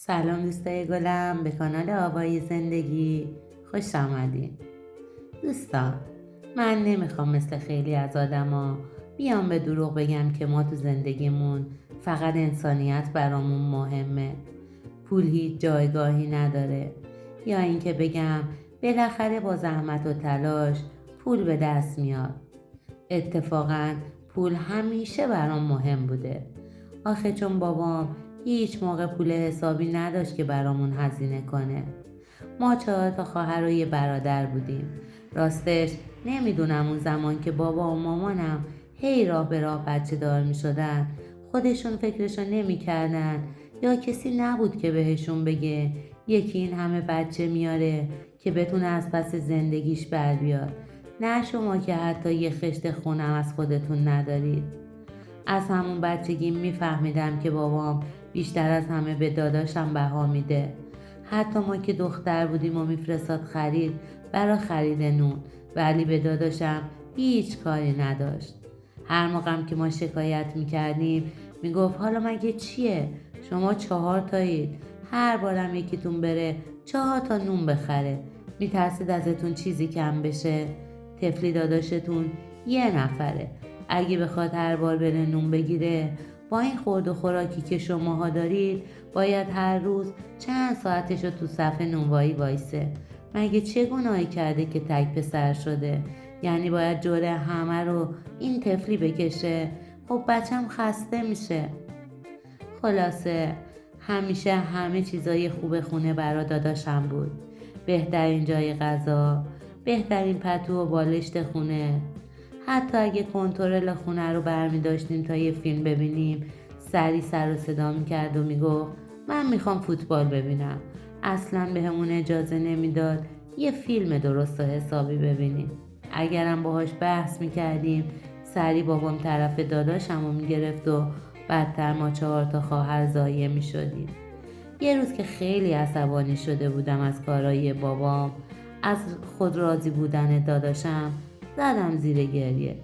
سلام دوستای گلم، به کانال آوای زندگی خوش آمدین. دوستان، من نمیخوام مثل خیلی از آدما بیام به دروغ بگم که ما تو زندگیمون فقط انسانیت برامون مهمه، پول هیچ جایگاهی نداره، یا اینکه بگم بالاخره با زحمت و تلاش پول به دست میاد. اتفاقاً پول همیشه برام مهم بوده. آخه چون بابام هیچ موقع پول حسابی نداشت که برامون هزینه کنه. ما 4 تا خواهر و یه برادر بودیم. راستش نمیدونم اون زمان که بابا و مامانم هی راه به راه بچه دار می شدن، خودشون فکرشو نمی کردن یا کسی نبود که بهشون بگه یکی این همه بچه میاره که بتونه از پس زندگیش بر بیاد. نه شما که حتی یه خشت خونم از خودتون ندارید. از همون بچگی میفهمیدم که بابام بیشتر از همه به داداشم بها میده. حتی ما که دختر بودیم و میفرستاد خرید برای خرید نون، ولی به داداشم هیچ کاری نداشت. هر موقعم که ما شکایت میکردیم میگفت حالا مگه چیه؟ شما 4 تایید، هر بارم یکیتون بره 4 تا نون بخره، میترسید ازتون چیزی کم بشه؟ طفلی داداشتون یه نفره، اگه بخواد هر بار بره نون بگیره با این خورد و خوراکی که شماها دارید باید هر روز چند ساعتشو تو صف نونوایی وایسه. مگه چه گناهی کرده که تک پسر شده؟ یعنی باید جوره همه رو این طفلی بکشه؟ خب بچم خسته میشه. خلاصه همیشه همه چیزای خوب خونه برا داداشم بود. بهترین جای غذا، بهترین پتو و بالشت خونه. حتی اگه کنترل خونه رو برمی داشتیم تا یه فیلم ببینیم، سری سر و صدا میکرد و میگفت من میخوام فوتبال ببینم. اصلا به همون اجازه نمیداد یه فیلم درست و حسابی ببینیم. اگرم باهاش بحث میکردیم سری بابام طرف داداشم رو میگرفت و بدتر ما 4 تا خواهر ضایع میشدیم. یه روز که خیلی عصبانی شده بودم از کارای بابام، از خود راضی بودن داداشم، زدم زیر گریه.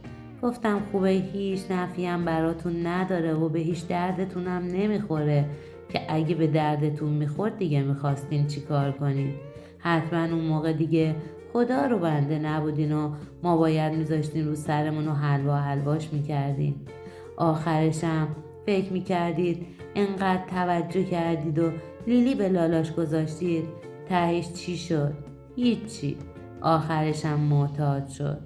گفتم خوبه هیچ نفعیم براتون نداره و به هیچ دردتونم نمیخوره که اگه به دردتون میخورد دیگه میخواستین چی کار کنین؟ حتما اون موقع دیگه خدا رو بنده نبودین و ما باید میذاشتین رو سرمون و حلواش میکردین. آخرشم فکر میکردید انقدر توجه کردید و لیلی به لالاش گذاشتید، تهش چی شد؟ هیچی. آخرشم معتاد شد.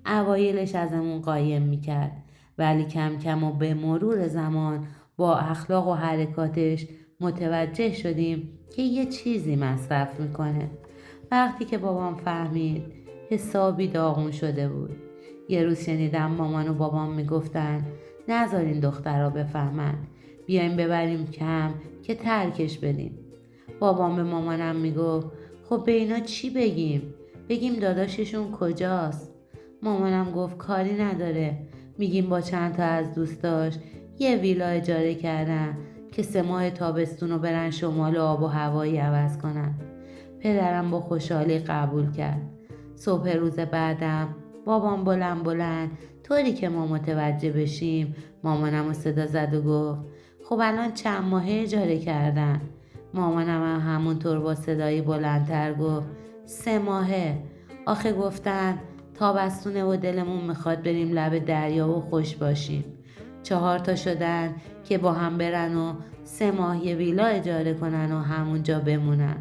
اوایلش ازمون قایم میکرد، ولی کم کم و به مرور زمان با اخلاق و حرکاتش متوجه شدیم که یه چیزی مصرف میکنه. وقتی که بابام فهمید حسابی داغون شده بود. یه روز شنیدم مامان و بابام میگفتن نذارین دخترها بفهمن، بیایم ببریم کم که ترکش بدیم. بابام به مامانم میگفت خب به اینا چی بگیم داداششون کجاست؟ مامانم گفت کاری نداره، میگیم با چند تا از دوستاش یه ویلا اجاره کردن که 3 ماه تابستون رو برن شمال و آب و هوایی عوض کنن. پدرم با خوشحالی قبول کرد. صبح روز بعدم بابام بلند طوری که ما متوجه بشیم مامانم رو صدا زد و گفت خب الان چند ماهه اجاره کردن؟ مامانم هم همونطور با صدایی بلندتر گفت 3 ماهه. آخه گفتن تابستونه و دلمون میخواد بریم لب دریا و خوش باشیم. 4 تا شدن که با هم برن و 3 ماه یه ویلا اجاره کنن و همونجا بمونن.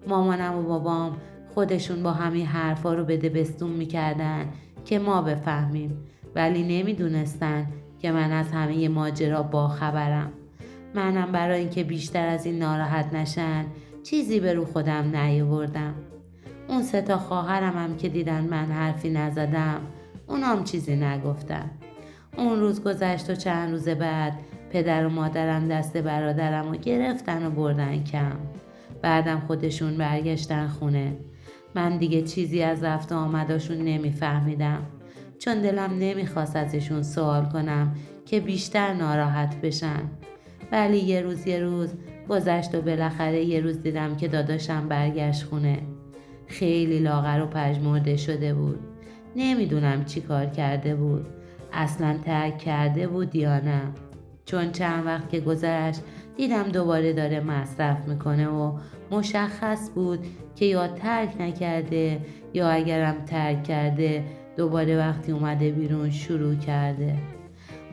مامانم و بابام خودشون با همین حرفا رو به دبستون میکردن که ما بفهمیم، ولی نمیدونستن که من از همه ماجرا باخبرم. منم برای اینکه بیشتر از این ناراحت نشن چیزی به رو خودم نیاوردم. اون 3 تا خواهرم هم که دیدن من حرفی نزدم اونام چیزی نگفتن. اون روز گذشت و چند روز بعد پدر و مادرم دست برادرم رو گرفتن و بردن کم. بعدم خودشون برگشتن خونه. من دیگه چیزی از رفت و آمداشون نمیفهمیدم، چون دلم نمیخواست ازشون سوال کنم که بیشتر ناراحت بشن. ولی یه روز گذشت و بالاخره یه روز دیدم که داداشم برگشت خونه. خیلی لاغر و پژمرده شده بود. نمیدونم چی کار کرده بود، اصلا ترک کرده بود یا نه. چون چند وقت که گذشت دیدم دوباره داره مصرف میکنه و مشخص بود که یا ترک نکرده یا اگرم ترک کرده دوباره وقتی اومده بیرون شروع کرده.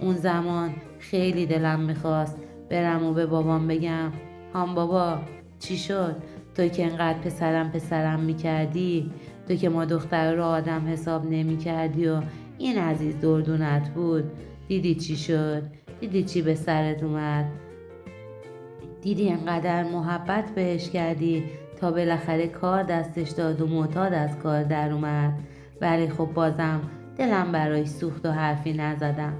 اون زمان خیلی دلم میخواست برم و به بابام بگم هام بابا چی شد؟ تو که انقدر پسرم میکردی، تو که ما دختر رو آدم حساب نمیکردی و این عزیز دردونت بود، دیدی چی شد؟ دیدی چی به سرت اومد؟ دیدی انقدر محبت بهش کردی تا بالاخره کار دستش داد و معتاد از کار در اومد. ولی خب بازم دلم برای سوخت و حرفی نزدم.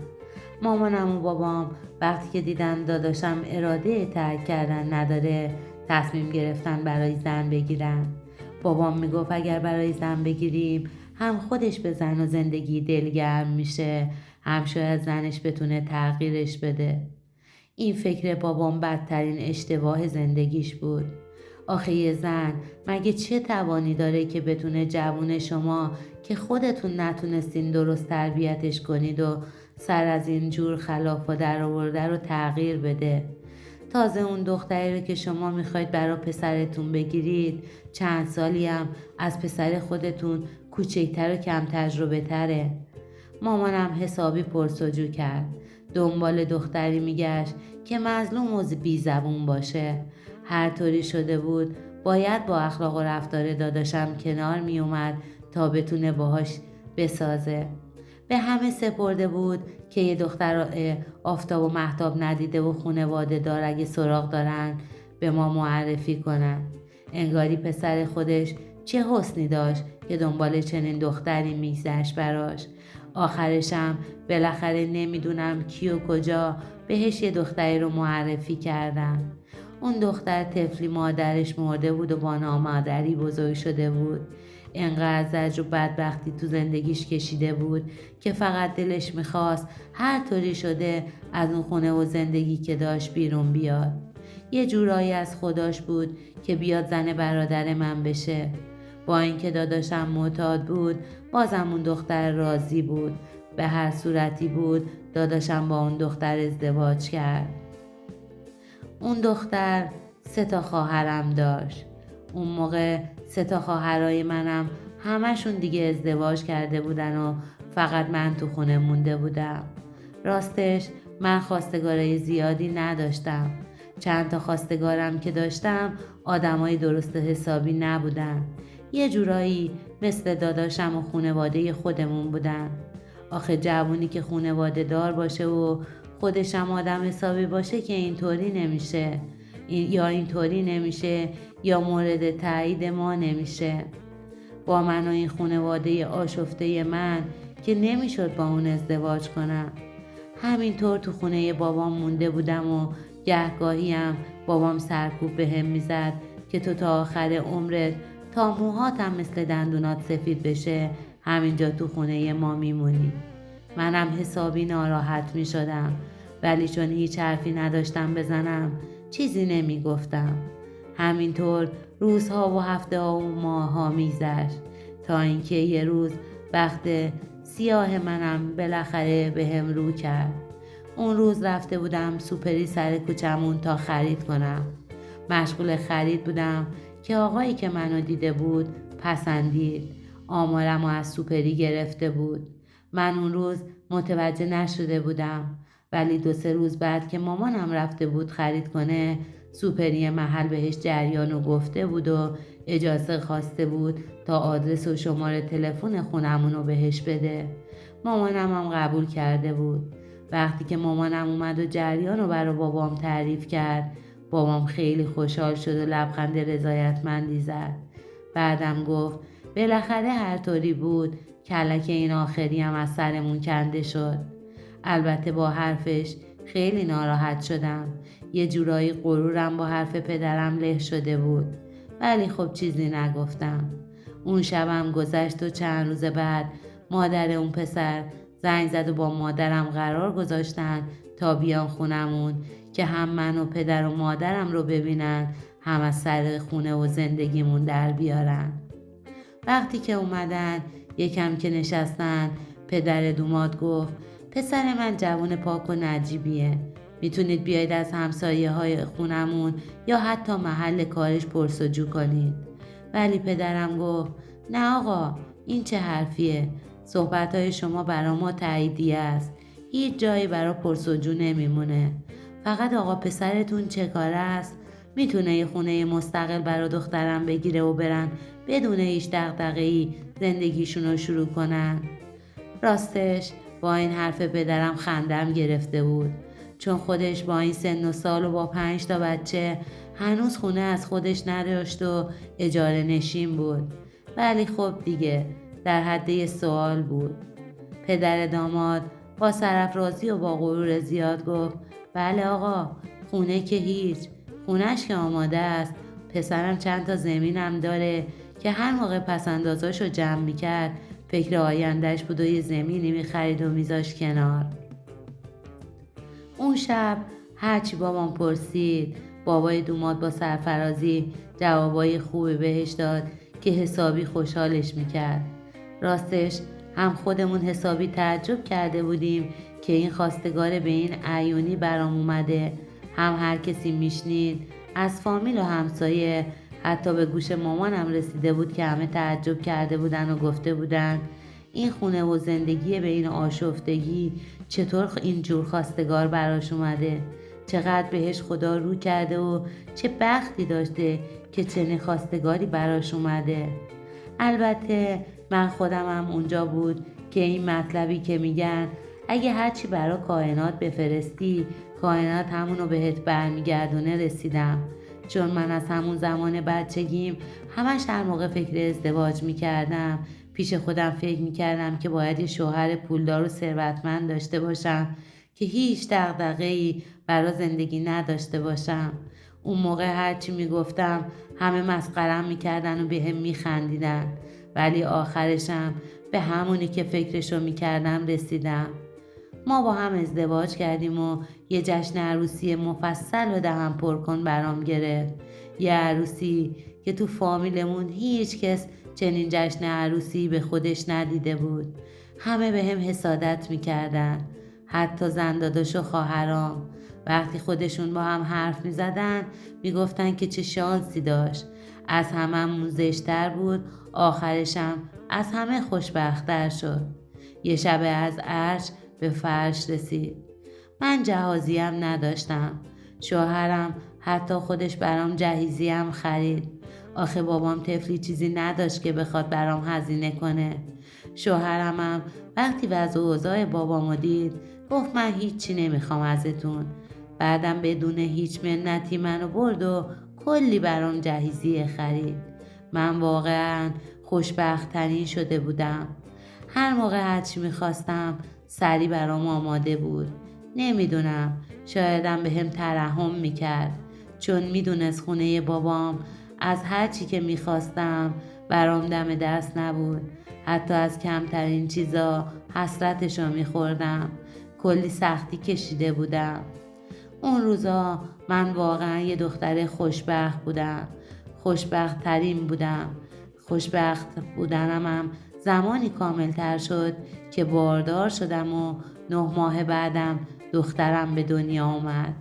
مامانم و بابام وقتی که دیدن داداشم اراده ترک کردن نداره تصمیم گرفتن برای زن بگیرن. بابام میگفت اگر برای زن بگیریم هم خودش به زن و زندگی دلگرم میشه، هم شاید زنش بتونه تغییرش بده. این فکر بابام بدترین اشتباه زندگیش بود. آخه یه زن مگه چه توانی داره که بتونه جوون شما که خودتون نتونستین درست تربیتش کنید و سر از این جور خلاف و در آورده رو تغییر بده؟ تازه اون دختری رو که شما میخواید برا پسرتون بگیرید چند سالی هم از پسر خودتون کوچکتر و کم تجربه تره. مامانم حسابی پرسجو کرد. دنبال دختری میگشت که مظلوم و بی زبون باشه. هر طوری شده بود باید با اخلاق و رفتار داداشم کنار میومد تا بتونه باهاش بسازه. به همه سپرده بود که یه دختر آفتاب و مهتاب ندیده و خونواده دار اگه سراغ دارن به ما معرفی کنن. انگاری پسر خودش چه حسنی داشت که دنبال چنین دختری میگذشت براش. آخرشم بالاخره نمیدونم کی و کجا بهش یه دختری رو معرفی کردن. اون دختر طفلی مادرش مرده بود و با نامادری بزرگ شده بود. انقدر زجر و بدبختی تو زندگیش کشیده بود که فقط دلش میخواست هر طوری شده از اون خونه و زندگی که داشت بیرون بیاد. یه جورایی از خداش بود که بیاد زن برادر من بشه. با اینکه داداشم معتاد بود بازم اون دختر راضی بود. به هر صورتی بود داداشم با اون دختر ازدواج کرد. اون دختر 3 خواهرم داشت. اون موقع 3 خواهرای منم همشون دیگه ازدواج کرده بودن و فقط من تو خونه مونده بودم. راستش من خواستگارای زیادی نداشتم. چند تا خواستگارم که داشتم آدمای درست حسابی نبودن. یه جورایی مثل داداشم و خونواده خودمون بودن. آخه جوونی که خونواده دار باشه و خودشم آدم حسابی باشه که اینطوری نمیشه. یا اینطوری نمیشه یا مورد تایید ما نمیشه. با من و این خونواده آشفته من که نمیشد با اون ازدواج کنم. همینطور تو خونه بابام مونده بودم و گهگاهی هم بابام سرکوب بهم میزد که تو تا آخر عمرت تا موهاتم مثل دندونات سفید بشه همینجا تو خونه ما میمونی. منم حسابی ناراحت میشدم ولی چون هیچ حرفی نداشتم بزنم چیزی نمیگفتم. همینطور روزها و هفته‌ها و ماه‌ها میگذشت تا اینکه یه روز بخت سیاه منم بالاخره بهم رو کرد. اون روز رفته بودم سوپری سر کوچمون تا خرید کنم. مشغول خرید بودم که آقایی که منو دیده بود پسندید. آمارمو از سوپری گرفته بود. من اون روز متوجه نشده بودم ولی 2-3 روز بعد که مامانم رفته بود خرید کنه سوپری محل بهش جریانو گفته بود و اجازه خواسته بود تا آدرس و شماره تلفن خونمونو بهش بده. مامانم هم قبول کرده بود. وقتی که مامانم اومد و جریانو برای بابام تعریف کرد بابام خیلی خوشحال شد و لبخند رضایتمندی زد. بعدم گفت بالاخره هر طوری بود کلک این آخری هم از سرمون کنده شد. البته با حرفش خیلی ناراحت شدم. یه جورایی غرورم با حرف پدرم له شده بود ولی خب چیزی نگفتم. اون شبم گذشت و چند روز بعد مادر اون پسر زنگ زد و با مادرم قرار گذاشتن تا بیان خونمون که هم من و پدر و مادرم رو ببینن هم از سر خونه و زندگیمون در بیارن. وقتی که اومدن یکم که نشستن پدر دوماد گفت پسر من جوون پاک و نجیبیه. میتونید بیاید از همسایه های خونمون یا حتی محل کارش پرسجو کنید. ولی پدرم گفت نه آقا، این چه حرفیه؟ صحبت های شما برا ما تاییدیه است. هیچ جایی برا پرسجو نمیمونه. فقط آقا پسرتون چه کاره است؟ میتونه یه خونه مستقل برا دخترم بگیره و برن بدون هیچ دغدغه‌ای زندگیشون رو شروع کنن. راستش با این حرف پدرم خندم گرفته بود، چون خودش با این سن و سال و با 5 تا بچه هنوز خونه از خودش نداشت و اجاره نشین بود. ولی خب دیگه در حد یه سوال بود. پدر داماد با سرافرازی و با غرور زیاد گفت بله آقا، خونه که هیچ، خونش که آماده است. پسرم چند تا زمینم داره که هر موقع پسندازاشو جمع میکرد فکر آیندهش بود و یه زمینی میخرید و میذاش کنار. اون شب هرچی بابام پرسید بابای دوماد با سرفرازی جوابای خوبی بهش داد که حسابی خوشحالش میکرد. راستش هم خودمون حسابی تعجب کرده بودیم که این خواستگار به این عیونی برام اومده، هم هر کسی میشنید از فامیل و همسایه، حتی به گوش مامانم رسیده بود که همه تعجب کرده بودن و گفته بودن این خونه و زندگی به این آشفتگی چطور اینجور خواستگار براش اومده؟ چقدر بهش خدا رو کرده و چه بختی داشته که چنین خواستگاری براش اومده. البته من خودم هم اونجا بود که این مطلبی که میگن اگه هرچی برا کائنات بفرستی کائنات همونو بهت برمیگردونه رسیدم، چون من از همون زمان بچگیم همش هر موقع فکر ازدواج میکردم پیش خودم فکر میکردم که باید یه شوهر پولدار و ثروتمند داشته باشم که هیچ دغدغه‌ای برا زندگی نداشته باشم. اون موقع هرچی میگفتم همه مسخره‌ام میکردن و بهم میخندیدن، ولی آخرشم به همونی که فکرشو میکردم رسیدم. ما با هم ازدواج کردیم و یه جشن عروسی مفصل و دهن پرکن برام گرفت. یه عروسی که تو فامیلمون هیچ کس چنین جشن عروسی به خودش ندیده بود. همه به هم حسادت میکردن، حتی زنداداش و خواهرام. وقتی خودشون با هم حرف میزدن میگفتن که چه شانسی داشت، از هممون زشتر بود، آخرشم از همه خوشبخت‌تر شد. یه شب از عرش به فرش رسید. من جهازیم نداشتم. شوهرم حتی خودش برام جهیزیم خرید. آخه بابام طفلی چیزی نداشت که بخواد برام هزینه کنه. شوهرمم وقتی وضع و اوضاع بابامو دید گفت من هیچی نمیخوام ازتون. بعدم بدون هیچ منتی منو برد و کلی برام جهیزیه خرید. من واقعا خوشبخت‌ترین شده بودم. هر موقع هرچی میخواستم سری برام آماده بود. نمیدونم، شایدم به هم ترحم میکرد، چون میدونست خونه بابام از هرچی که میخواستم برام دم دست نبود. حتی از کمترین چیزا حسرتشو میخوردم. کلی سختی کشیده بودم. اون روزا من واقعا یه دختر خوشبخت بودم. خوشبخت ترین بودم. خوشبخت بودنم هم زمانی کامل تر شد که باردار شدم و 9 ماه بعدم دخترم به دنیا اومد.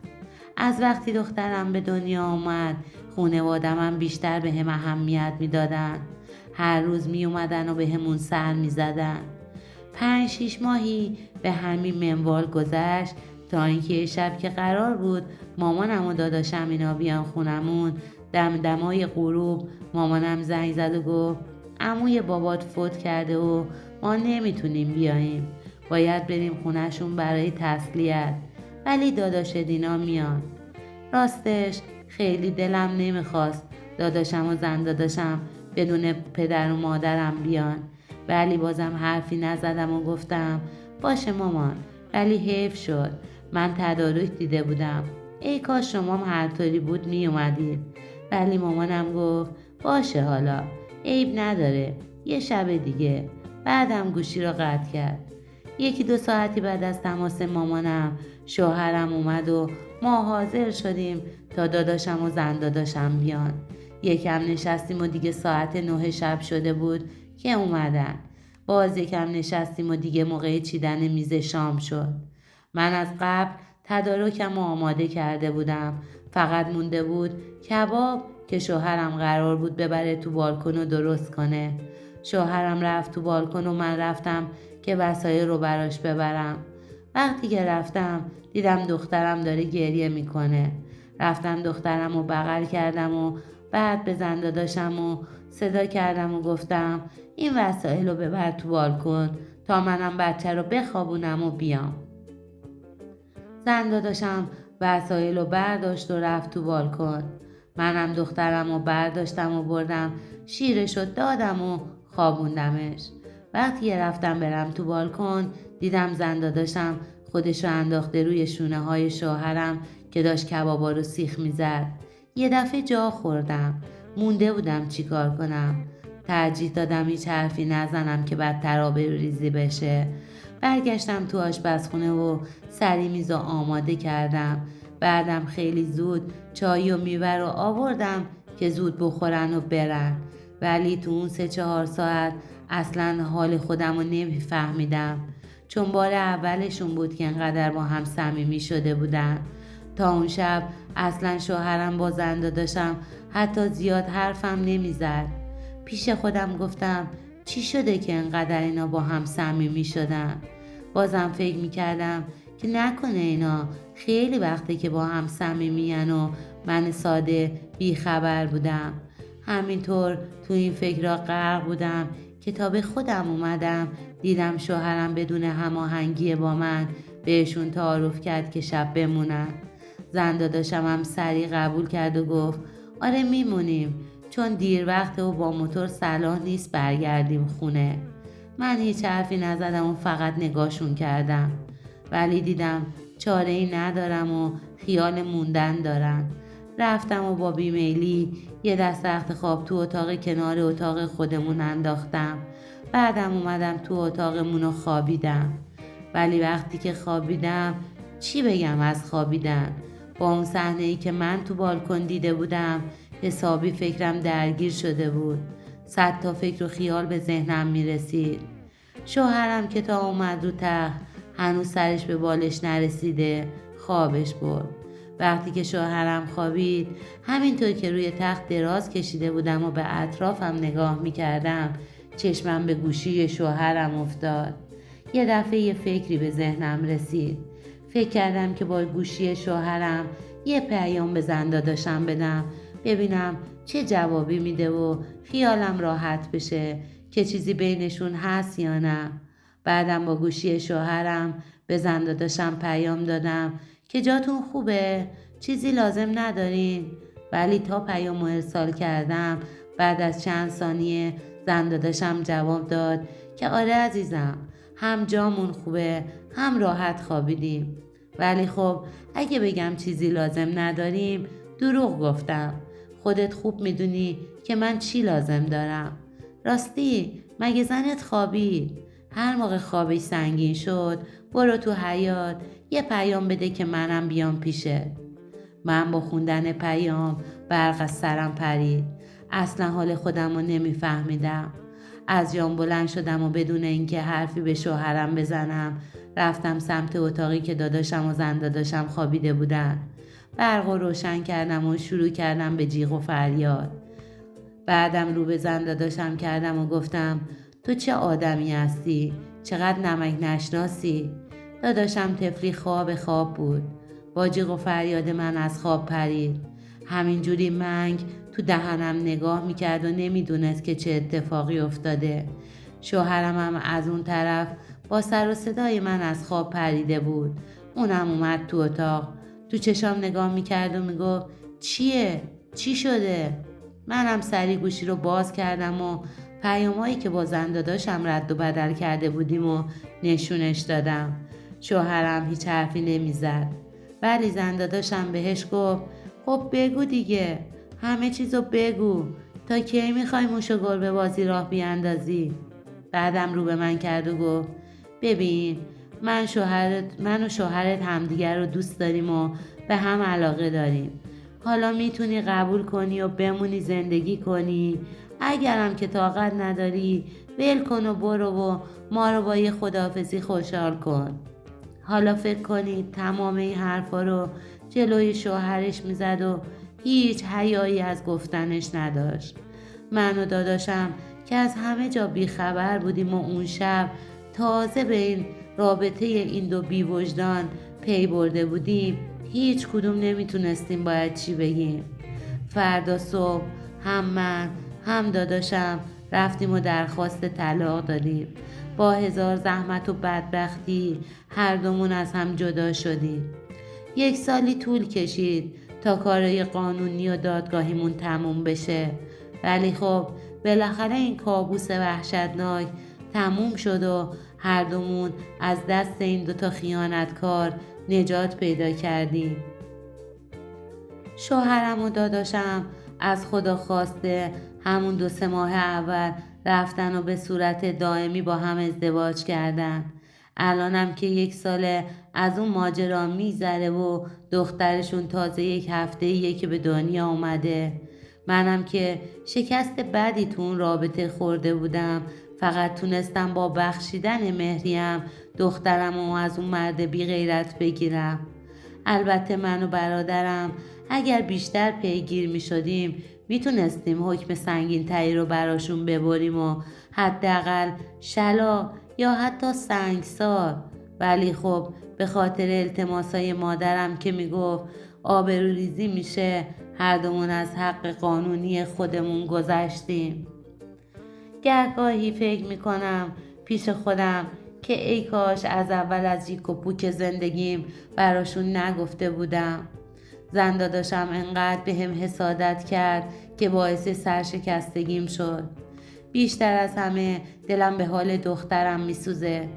از وقتی دخترم به دنیا اومد خانوادم هم بیشتر به هم اهمیت میدادن. هر روز می اومدن و به همون سر می زدن. 5-6 ماهی به همین منوال گذشت تا اینکه شب که قرار بود مامانم و داداشم اینا بیان خونمون، دمای غروب مامانم زنگ زد و گفت عموی بابات فوت کرده و ما نمیتونیم بیاییم، باید بریم خونهشون برای تسلیت، ولی داداش دینا میان. راستش خیلی دلم نمیخواست داداشم و زن داداشم بدون پدر و مادرم بیان، ولی بازم حرفی نزدم و گفتم باشه مامان، ولی حیف شد، من تدارک دیده بودم، ای کاش شما هم هر طوری بود می اومدید. ولی مامانم گفت باشه حالا عیب نداره، یه شب دیگه. بعدم گوشی رو قطع کرد. 1-2 ساعتی بعد از تماس مامانم شوهرم اومد و ما حاضر شدیم تا داداشم و زن داداشم بیان. یکم نشستیم و دیگه ساعت 9 شب شده بود که اومدن. باز یکم نشستیم و دیگه موقع چیدن میز شام شد. من از قبل تدارکم رو آماده کرده بودم. فقط مونده بود کباب که شوهرم قرار بود ببره تو بالکن و درست کنه. شوهرم رفت تو بالکن و من رفتم که وسایل رو براش ببرم. وقتی که رفتم دیدم دخترم داره گریه میکنه. رفتم دخترم رو بغل کردم و بعد به زن داداشم و صدا کردم و گفتم این وسایل رو ببر تو بالکن تا منم بچه رو بخوابونم و بیام. زن داداشم وسایل رو برداشت و رفت تو بالکن. منم دخترم رو برداشتم و بردم شیرش رو دادم و خوابوندمش. وقتی رفتم برم تو بالکن دیدم زن داداشم خودش رو انداخته روی شونه های شوهرم که داشت کبابا رو سیخ میزد. یه دفعه جا خوردم. مونده بودم چی کار کنم. ترجیح دادم هیچ حرفی نزنم که بدتر آبروریزی بشه. برگشتم تو آشپزخونه و سری میز رو آماده کردم. بعدم خیلی زود چای و میوه رو آوردم که زود بخورن و برن. ولی تو اون 3-4 ساعت اصلا حال خودم رو نمیفهمیدم، چون بار اولشون بود که انقدر با هم صمیمی شده بودن. تا اون شب اصلا شوهرم با زن داداشم حتی زیاد حرفم نمیزد. پیش خودم گفتم چی شده که انقدر اینا با هم صمیمی شدن. بازم فکر میکردم که نکنه اینا خیلی وقته که با هم صمیمین و من ساده بیخبر بودم. همینطور تو این فکرها غرق بودم که تا به خودم اومدم دیدم شوهرم بدون هماهنگی با من بهشون تعارف کرد که شب بمونن. زن داداشم هم سریع قبول کرد و گفت آره میمونیم، چون دیر وقته و با موتور صلاح نیست برگردیم خونه. من هیچ حرفی نزدم و فقط نگاهشون کردم. ولی دیدم چاره ای ندارم و خیال موندن دارن. رفتم و با بیمیلی یه دست رخت خواب تو اتاق کنار اتاق خودمون انداختم. بعدم اومدم تو اتاقمون و خوابیدم. ولی وقتی که خوابیدم چی بگم از خوابیدن. با اون صحنه‌ای که من تو بالکن دیده بودم حسابی فکرم درگیر شده بود. 100 تا فکر و خیال به ذهنم میرسید. شوهرم که تا اومد رو تخت هنوز سرش به بالش نرسیده خوابش برد. وقتی که شوهرم خوابید همینطور که روی تخت دراز کشیده بودم و به اطرافم نگاه میکردم چشمم به گوشی شوهرم افتاد. یه دفعه یه فکری به ذهنم رسید. فکر کردم که با گوشی شوهرم یه پیام به زن داداشم بدم ببینم چه جوابی میده و خیالم راحت بشه که چیزی بینشون هست یا نه. بعدم با گوشی شوهرم به زن داداشم پیام دادم که جاتون خوبه؟ چیزی لازم ندارین؟ ولی تا پیامو ارسال کردم بعد از چند ثانیه زن داداشم جواب داد که آره عزیزم، هم جامون خوبه هم راحت خوابیدیم. ولی خب اگه بگم چیزی لازم نداریم دروغ گفتم. خودت خوب میدونی که من چی لازم دارم. راستی مگه زنت خوابید؟ هر موقع خوابش سنگین شد برو تو حیاط یه پیام بده که منم بیام پیشت. من با خوندن پیام برق از سرم پرید. اصلا حال خودم رو نمیفهمیدم. از جام بلند شدم و بدون اینکه حرفی به شوهرم بزنم رفتم سمت اتاقی که داداشم و زن داداشم خوابیده بودن. برق رو روشن کردم و شروع کردم به جیغ و فریاد. بعدم رو به زن داداشم کردم و گفتم تو چه آدمی هستی؟ چقدر نمک نشناسی؟ داداشم طفلی خواب بود. با جیغ و فریاد من از خواب پرید. همینجوری منگ تو دهنم نگاه میکرد و نمیدونست که چه اتفاقی افتاده. شوهرم هم از اون طرف با سر و صدای من از خواب پریده بود. اونم اومد تو اتاق. تو چشام نگاه میکرد و میگفت چیه؟ چی شده؟ منم سری گوشی رو باز کردم و پیامایی که با زن داداشم رد و بدل کرده بودیم و نشونش دادم. شوهرم هیچ حرفی نمیزد. ولی زن داداشم بهش گفت خب بگو دیگه، همه چیزو بگو، تا کی میخوای موش و گربه بازی راه بیاندازی؟ بعدم رو به من کرد و گفت ببین من و شوهرت همدیگر رو دوست داریم و به هم علاقه داریم. حالا میتونی قبول کنی و بمونی زندگی کنی، اگرم که طاقت نداری ول کن و برو و ما رو با یه خداحافظی خوشحال کن. حالا فکر کنید تمام این حرفا رو جلوی شوهرش میزد و هیچ حیایی از گفتنش نداشت. من و داداشم که از همه جا بیخبر بودیم و اون شب تازه به این رابطه این دو بی‌وجدان پی برده بودیم، هیچ کدوم نمیتونستیم باید چی بگیم. فردا صبح هم من هم داداشم رفتیم و درخواست طلاق دادیم. با هزار زحمت و بدبختی هر دومون از هم جدا شدیم. 1 سالی طول کشید تا کارهای قانونی و دادگاهیمون تموم بشه، ولی خب بالاخره این کابوس وحشتناک تموم شد و هر دومون از دست این دوتا خیانتکار نجات پیدا کردیم. شوهرم و داداشم از خدا خواسته همون 2-3 ماه اول رفتن و به صورت دائمی با هم ازدواج کردن. الانم که 1 ساله از اون ماجرا میگذره و دخترشون تازه 1 هفته‌ایه که به دنیا اومده. منم که شکست بدی تو اون رابطه خورده بودم، فقط تونستم با بخشیدن مهریم دخترمو از اون مرد بی غیرت بگیرم. البته من و برادرم اگر بیشتر پیگیر می شدیم میتونستیم حکم سنگین تری رو براشون ببریم و حداقل شلا یا حتی سنگسار، ولی خب به خاطر التماسای مادرم که میگفت آبروریزی میشه هر دومون از حق قانونی خودمون گذشتیم. گهگاهی فکر میکنم پیش خودم که ای کاش از اول از یک و پوک زندگیم براشون نگفته بودم. زن داداشم انقدر به هم حسادت کرد که باعث سرشکستگیم شد. بیشتر از همه دلم به حال دخترم میسوزه،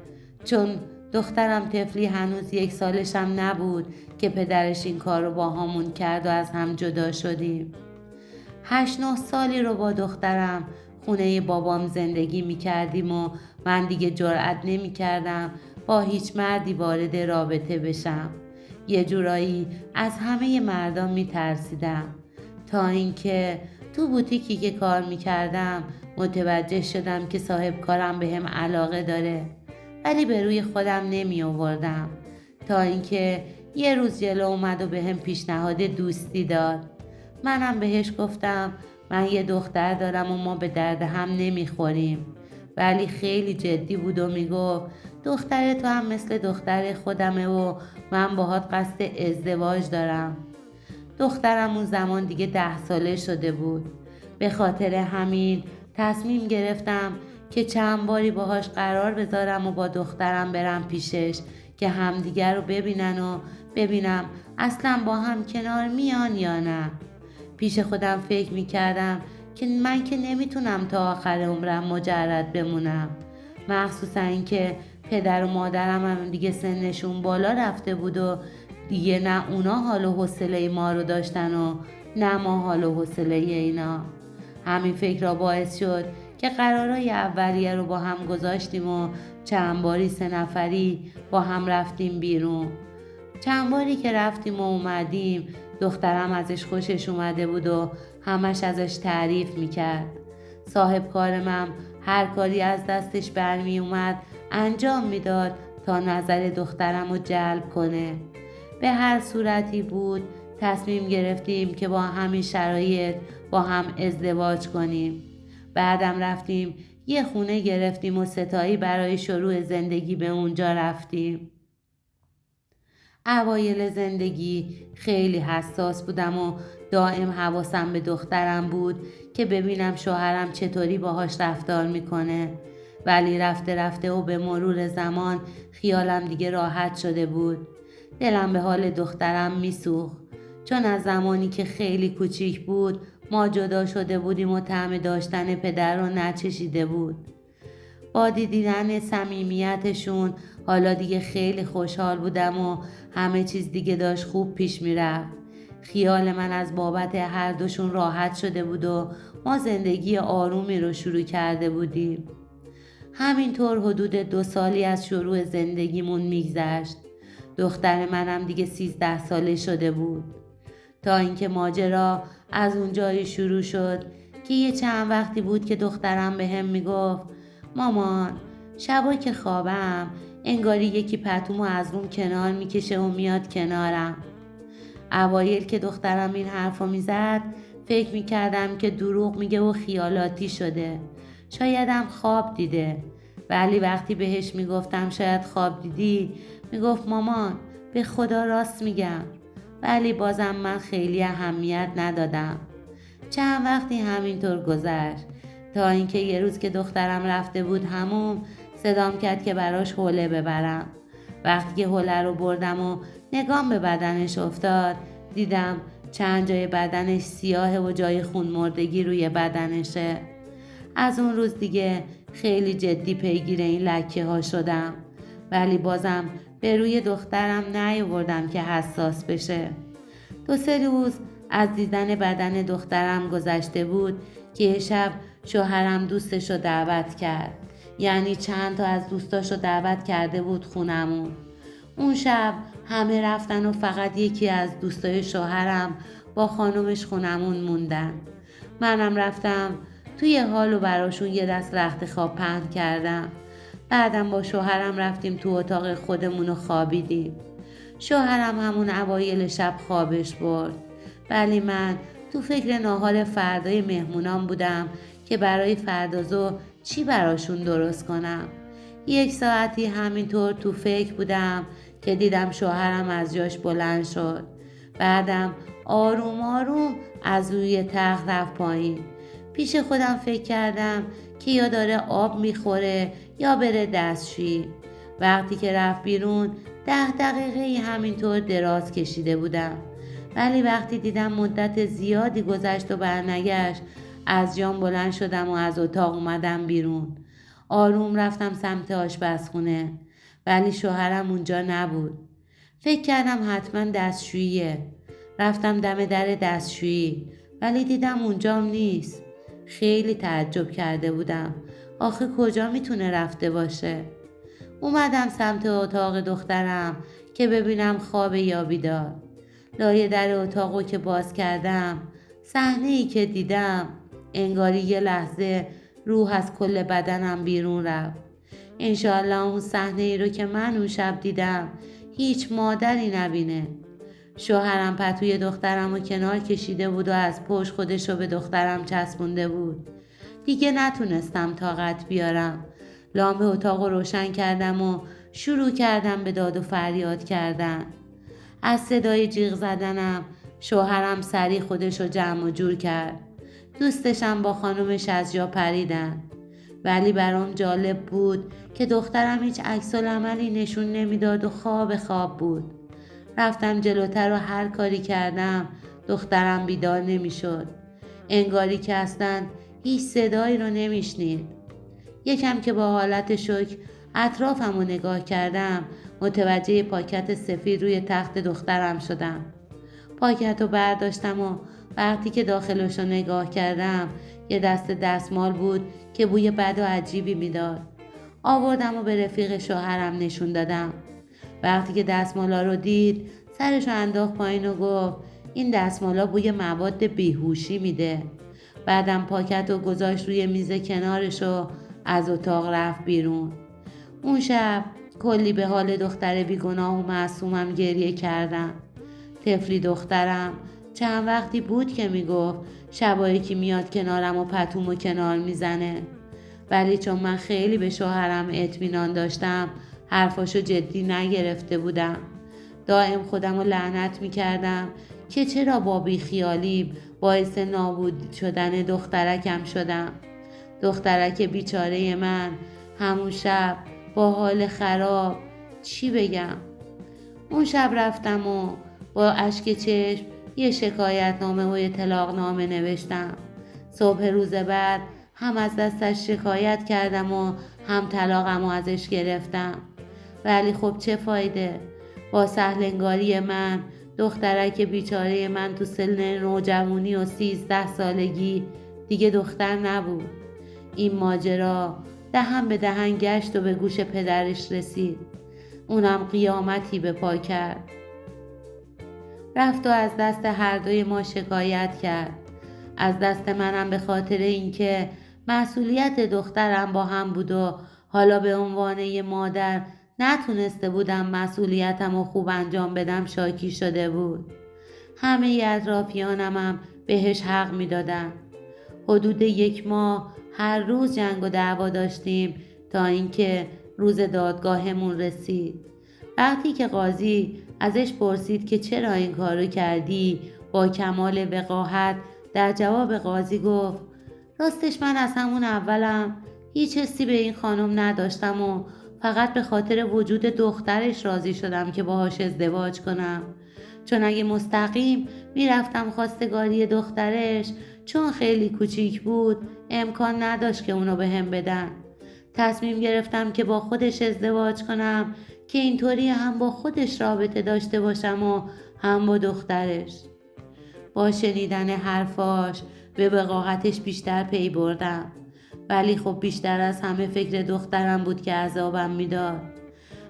چون دخترم طفلی هنوز 1 سالشم نبود که پدرش این کار رو با همون کرد و از هم جدا شدیم. 8-9 سالی رو با دخترم خونه بابام زندگی میکردیم و من دیگه جرئت نمیکردم با هیچ مردی وارد رابطه بشم. یه جورایی از همه مردم میترسیدم، تا اینکه تو بوتیکی که کار میکردم متوجه شدم که صاحب کارم به هم علاقه داره، ولی به روی خودم نمی آوردم، تا اینکه یه روز جلو اومد و به هم پیشنهاد دوستی داد. منم بهش گفتم من یه دختر دارم و ما به درد هم نمیخوریم، ولی خیلی جدی بود و میگفت دختر تو هم مثل دختر خودمه و من باهات قصد ازدواج دارم. دخترم اون زمان دیگه 10 ساله شده بود. به خاطر همین تصمیم گرفتم که چند باری باهاش قرار بذارم و با دخترم برم پیشش که همدیگر رو ببینن و ببینم اصلا با هم کنار میان یا نه. پیش خودم فکر میکردم که من که نمیتونم تا آخر عمرم مجرد بمونم، مخصوصا اینکه پدر و مادرم هم دیگه سنشون بالا رفته بود و دیگه نه اونا حال و حوصله ما رو داشتن و نه ما حال و حوصله اینا. همین فکر را باعث شد که قرارای اولیه رو با هم گذاشتیم و چند باری 3 نفری با هم رفتیم بیرون. چند باری که رفتیم و اومدیم دخترم ازش خوشش اومده بود و همش ازش تعریف میکرد. صاحب کارمم هر کاری از دستش برمی اومد انجام میداد تا نظر دخترم رو جلب کنه. به هر صورتی بود تصمیم گرفتیم که با همین شرایط با هم ازدواج کنیم. بعدم رفتیم یه خونه گرفتیم و ستایی برای شروع زندگی به اونجا رفتیم. اوایل زندگی خیلی حساس بودم و دائم حواسم به دخترم بود که ببینم شوهرم چطوری باهاش رفتار میکنه، ولی رفته رفته و به مرور زمان خیالم دیگه راحت شده بود. دلم به حال دخترم میسوخت، چون از زمانی که خیلی کوچیک بود ما جدا شده بودیم و طعم داشتن پدر رو نچشیده بود. با دیدن صمیمیتشون حالا دیگه خیلی خوشحال بودم و همه چیز دیگه داشت خوب پیش میرفت. خیال من از بابت هر دوشون راحت شده بود و ما زندگی آرومی رو شروع کرده بودیم. همینطور حدود 2 سالی از شروع زندگیمون میگذشت. دختر منم دیگه 13 ساله شده بود، تا اینکه ماجرا از اونجایی شروع شد که یه چند وقتی بود که دخترم به هم میگفت مامان شبا که خوابم انگاری یکی پتومو از روم کنار میکشه و میاد کنارم. اوایل که دخترم این حرفو میزد فکر میکردم که دروغ میگه و خیالاتی شده، شایدم خواب دیده. ولی وقتی بهش میگفتم شاید خواب دیدی، میگفت مامان به خدا راست میگم. ولی بازم من خیلی اهمیت ندادم. چند وقتی همینطور گذشت تا اینکه یه روز که دخترم رفته بود حموم، صدام کرد که براش حوله ببرم. وقتی که حوله رو بردم و نگام به بدنش افتاد، دیدم چند جای بدنش سیاهه و جای خون مردگی روی بدنشه. از اون روز دیگه خیلی جدی پیگیر این لکه ها شدم. ولی بازم به روی دخترم نیاوردم که حساس بشه. 2-3 روز از دیدن بدن دخترم گذشته بود که یه شب شوهرم دوستشو دعوت کرد. یعنی چند تا از دوستاشو دعوت کرده بود خونمون. اون شب همه رفتن و فقط یکی از دوستای شوهرم با خانومش خونمون موندن. منم رفتم توی حال و براشون یه دست رخت خواب پهن کردم. بعدم با شوهرم رفتیم تو اتاق خودمون و خوابیدیم. شوهرم همون اوایل شب خوابش برد. ولی من تو فکر ناهار فردای مهمونان بودم که برای فردا ظهر چی براشون درست کنم. 1 ساعتی همینطور تو فکر بودم که دیدم شوهرم از جاش بلند شد. بعدم آروم آروم از روی تخت رفت پایین. پیش خودم فکر کردم که یا داره آب میخوره یا بره دستشویی. وقتی که رفت بیرون 10 دقیقه همینطور دراز کشیده بودم. ولی وقتی دیدم مدت زیادی گذشت و برنگشت، از جام بلند شدم و از اتاق اومدم بیرون. آروم رفتم سمت آشپزخونه. ولی شوهرم اونجا نبود. فکر کردم حتما دستشوییه. رفتم دم در دستشویی ولی دیدم اونجام نیست. خیلی تعجب کرده بودم. آخه کجا میتونه رفته باشه؟ اومدم سمت اتاق دخترم که ببینم خواب یا بیدار. لایه در اتاقو که باز کردم، صحنه‌ای که دیدم انگاری یه لحظه روح از کل بدنم بیرون رفت. انشالله اون صحنه‌ای رو که من اون شب دیدم هیچ مادری نبینه. شوهرم پتوی دخترم رو کنار کشیده بود و از پشت خودش رو به دخترم چسبونده بود. دیگه نتونستم طاقت بیارم. لامپ اتاق رو روشن کردم و شروع کردم به داد و فریاد کردن. از صدای جیغ زدنم شوهرم سریع خودش رو جمع و جور کرد. دوستشم با خانومش از جا پریدن. ولی برام جالب بود که دخترم هیچ عکس‌العملی نشون نمیداد و خواب بود. رفتم جلوتر و هر کاری کردم دخترم بیدار نمیشد. انگاری که اصلا هیچ صدایی رو نمیشنید. یکم که با حالت شوک اطرافم رو نگاه کردم، متوجه پاکت سفید روی تخت دخترم شدم. پاکت رو برداشتم و وقتی که داخلش رو نگاه کردم یه دست دستمال بود که بوی بد و عجیبی میداد. آوردم و به رفیق شوهرم نشون دادم. وقتی که دستمالا رو دید سرش رو انداخت پایین و گفت این دستمالا بوی مواد بیهوشی میده. بعدم پاکت رو گذاشت روی میز کنارش و از اتاق رفت بیرون. اون شب کلی به حال دختر بیگناه و معصومم گریه کردم. طفلی دخترم چند وقتی بود که میگفت شبایی که میاد کنارم و پتومو کنار میزنه. ولی چون من خیلی به شوهرم اطمینان داشتم حرفاشو جدی نگرفته بودم. دائم خودم رو لعنت میکردم که چرا با بیخیالی باعث نابود شدن دخترکم شدم. دخترک بیچاره من همون شب با حال خراب چی بگم. اون شب رفتم و با اشک چشم یه شکایت نامه و یه طلاق نامه نوشتم. صبح روز بعد هم از دستش شکایت کردم و هم طلاقم و ازش گرفتم. ولی خب چه فایده؟ با سهلنگاری من دخترک بیچاره من تو سن نوجوانی و 13 سالگی دیگه دختر نبود. این ماجرا دهن به دهن گشت و به گوش پدرش رسید. اونم قیامتی به پا کرد. رفت و از دست هر دوی ما شکایت کرد. از دست منم به خاطر اینکه مسئولیت دخترم با هم بود و حالا به عنوان یه مادر نتونسته بودم مسئولیتم رو خوب انجام بدم شاکی شده بود. همه اطرافیانم هم بهش حق میدادن. حدود 1 ماه هر روز جنگ و دعوا داشتیم تا اینکه روز دادگاهمون رسید. وقتی که قاضی ازش پرسید که چرا این کارو کردی، با کمال وقاحت در جواب قاضی گفت راستش من از همون اولم هیچ حسی به این خانم نداشتم و فقط به خاطر وجود دخترش راضی شدم که باهاش ازدواج کنم، چون اگه مستقیم میرفتم خواستگاری دخترش، چون خیلی کوچیک بود امکان نداشت که اونو بهم بدن. تصمیم گرفتم که با خودش ازدواج کنم که اینطوری هم با خودش رابطه داشته باشم و هم با دخترش. با شنیدن حرفاش به وقاحتش بیشتر پی بردم، ولی خب بیشتر از همه فکر دخترم بود که عذابم میداد.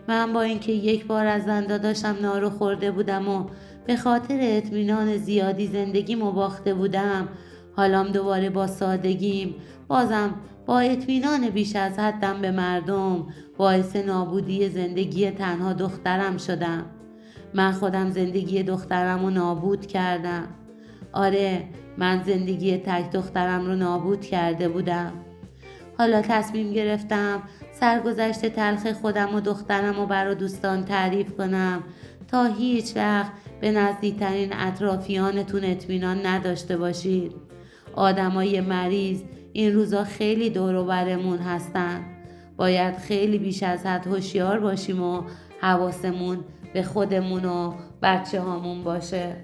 من با اینکه 1 بار از داداشم نارو خورده بودم و به خاطر اطمینان زیادی زندگیمو باخته بودم، حالام دوباره با سادگیم، بازم با اطمینان بیش از حدم به مردم، باعث نابودی زندگی تنها دخترم شدم. من خودم زندگی دخترم رو نابود کردم. آره، من زندگی تک دخترم رو نابود کرده بودم. حالا تصمیم گرفتم سرگذشت تلخ خودم و دخترم رو برا دوستان تعریف کنم تا هیچ وقت به نزدیکترین اطرافیانتون اطمینان نداشته باشید. آدمای مریض این روزا خیلی دور و برمون هستن. باید خیلی بیش از حد هوشیار باشیم و حواسمون به خودمون و بچه هامون باشه.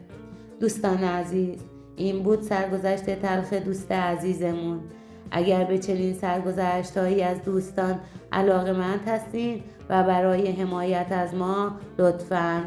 دوستان عزیز، این بود سرگذشت تلخ دوست عزیزمون. اگر به چنین سرگذشت‌هایی از دوستان علاقه‌مند هستین و برای حمایت از ما لطفاً